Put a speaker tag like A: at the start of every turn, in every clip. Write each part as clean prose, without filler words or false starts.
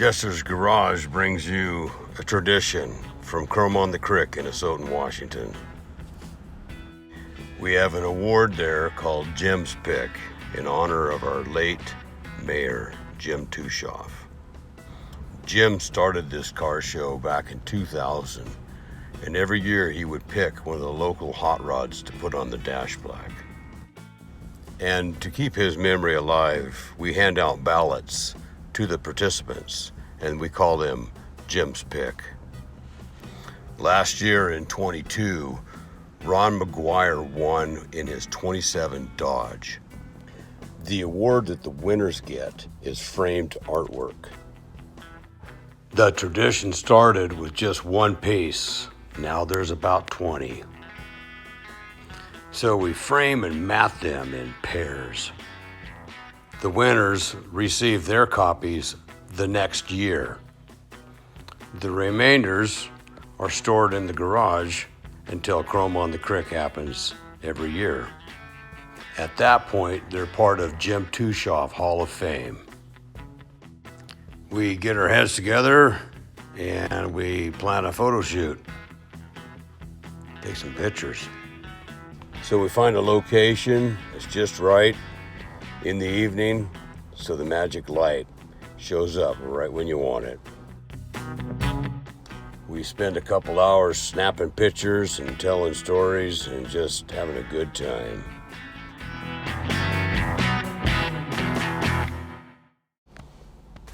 A: Jester's Garage brings you a tradition from Chrome on the Crick in Asotin, Washington. We have an award there called Jim's Pick in honor of our late mayor, Jim Tushoff. Jim started this car show back in 2000, and every year he would pick one of the local hot rods to put on the dash plaque. And to keep his memory alive, we hand out ballots to the participants, and we call them Jim's Pick. Last year in 22, Ron McGuire won in his 27 Dodge. The award that the winners get is framed artwork. The tradition started with just one piece. Now there's about 20. So we frame and mat them in pairs. The winners receive their copies the next year. The remainders are stored in the garage until Chrome on the Crick happens every year. At that point, they're part of Jim Tushoff Hall of Fame. We get our heads together and we plan a photo shoot. Take some pictures. So we find a location that's just right in the evening, so the magic light shows up right when you want it. We spend a couple hours snapping pictures and telling stories and just having a good time.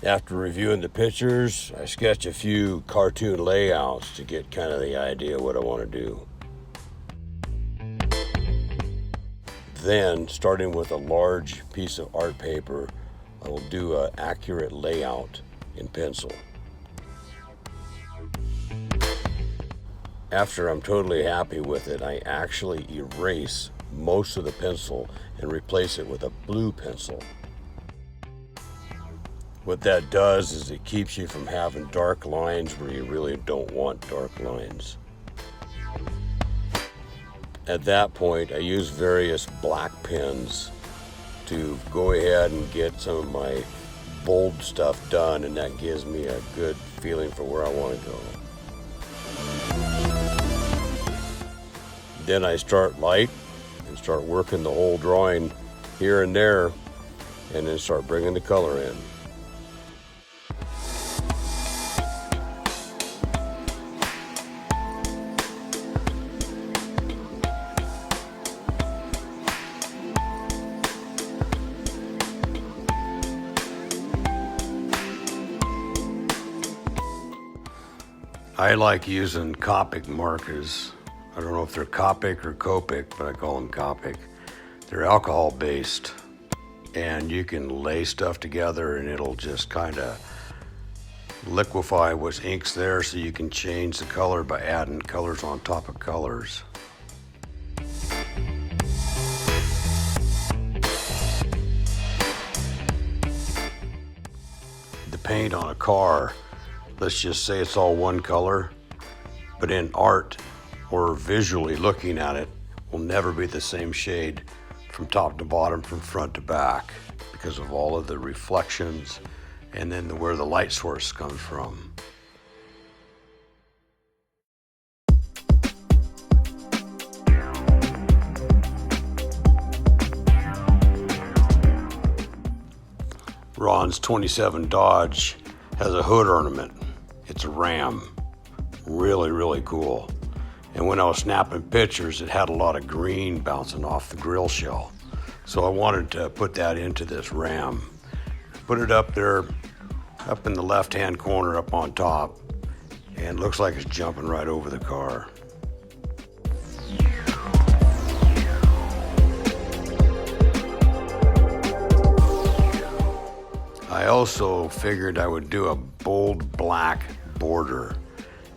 A: After reviewing the pictures, I sketch a few cartoon layouts to get kind of the idea of what I want to do. Then, starting with a large piece of art paper, I will do an accurate layout in pencil. After I'm totally happy with it, I actually erase most of the pencil and replace it with a blue pencil. What that does is it keeps you from having dark lines where you really don't want dark lines. At that point, I use various black pens to go ahead and get some of my bold stuff done, and that gives me a good feeling for where I want to go. Then I start light and start working the whole drawing here and there, and then start bringing the color in. I like using Copic markers. I don't know if they're Copic or Copic, but I call them Copic. They're alcohol based, and you can lay stuff together and it'll just kind of liquefy what's inks there, so you can change the color by adding colors on top of colors. The paint on a car, let's just say it's all one color, but in art or visually looking at it, will never be the same shade from top to bottom, from front to back, because of all of the reflections and then where the light source comes from. Ron's 27 Dodge has a hood ornament. It's a ram. Really, really cool. And when I was snapping pictures, it had a lot of green bouncing off the grill shell. So I wanted to put that into this ram. Put it up there, up in the left-hand corner up on top, and it looks like it's jumping right over the car. I also figured I would do a bold black border,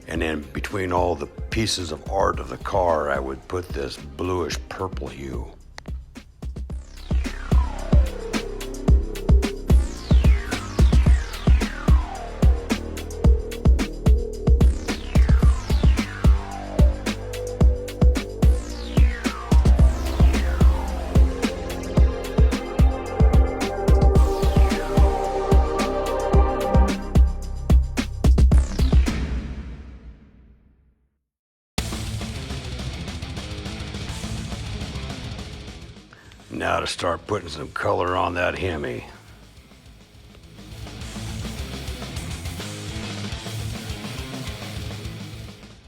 A: and then between all the pieces of art of the car, I would put this bluish purple hue. got to start putting some color on that Hemi.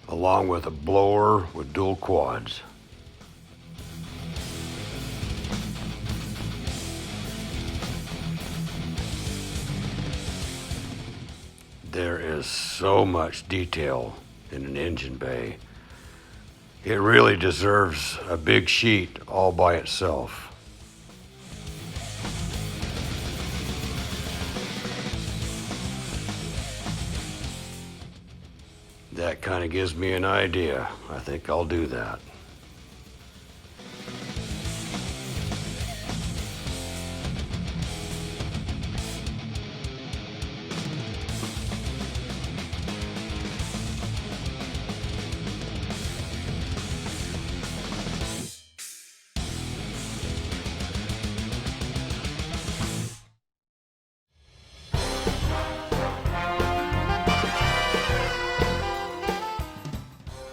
A: Along with a blower with dual quads. There is so much detail in an engine bay. It really deserves a big sheet all by itself. That kind of gives me an idea. I think I'll do that.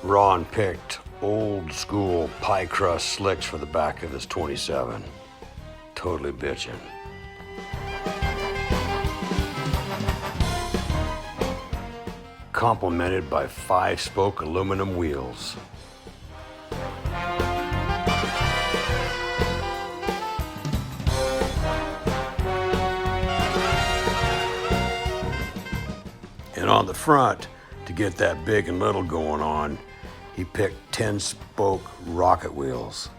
A: Ron picked old school pie crust slicks for the back of his 27. Totally bitchin'. Complemented by 5-spoke aluminum wheels. And on the front, to get that big and little going on, he picked 10-spoke rocket wheels.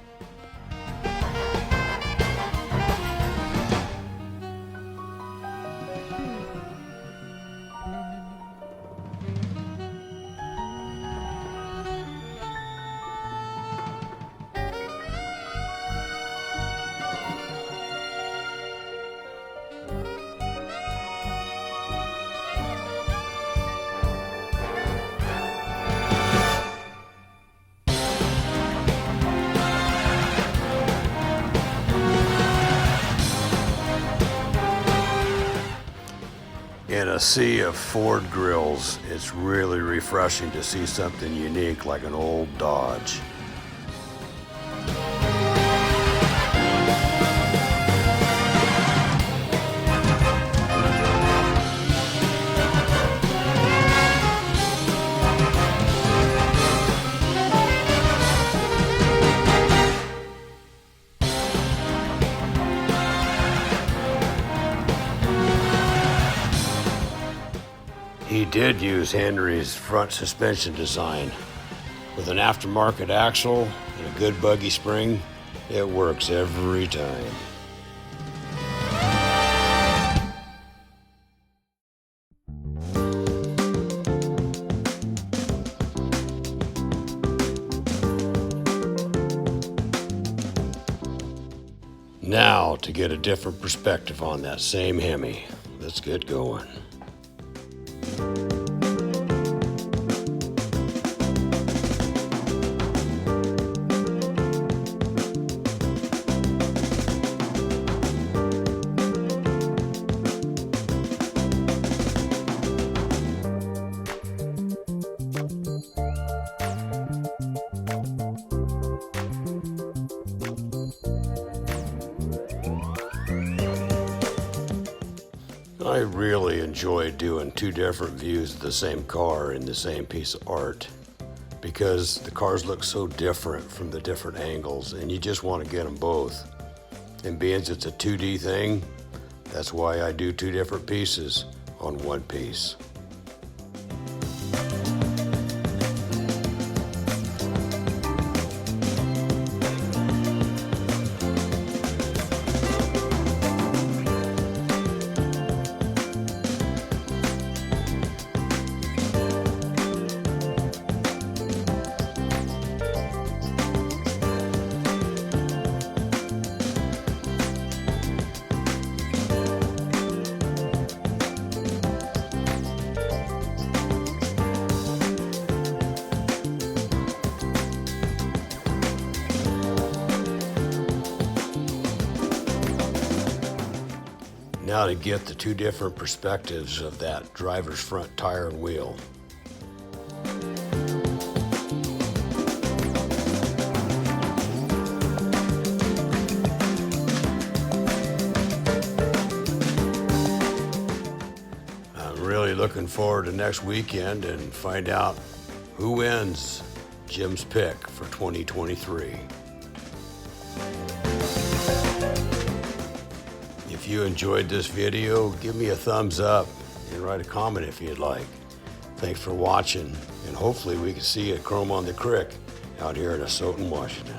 A: In a sea of Ford grills, it's really refreshing to see something unique like an old Dodge. He did use Henry's front suspension design. With an aftermarket axle and a good buggy spring, it works every time. Now to get a different perspective on that same Hemi. Let's get going. I really enjoy doing two different views of the same car in the same piece of art because the cars look so different from the different angles and you just want to get them both. And being it's a 2D thing, that's why I do two different pieces on one piece. Now to get the two different perspectives of that driver's front tire and wheel. really looking forward to next weekend and find out who wins Jim's pick for 2023. If you enjoyed this video, give me a thumbs up and write a comment if you'd like. Thanks for watching, and hopefully we can see you at Chrome on the Crick out here in Asotin, Washington.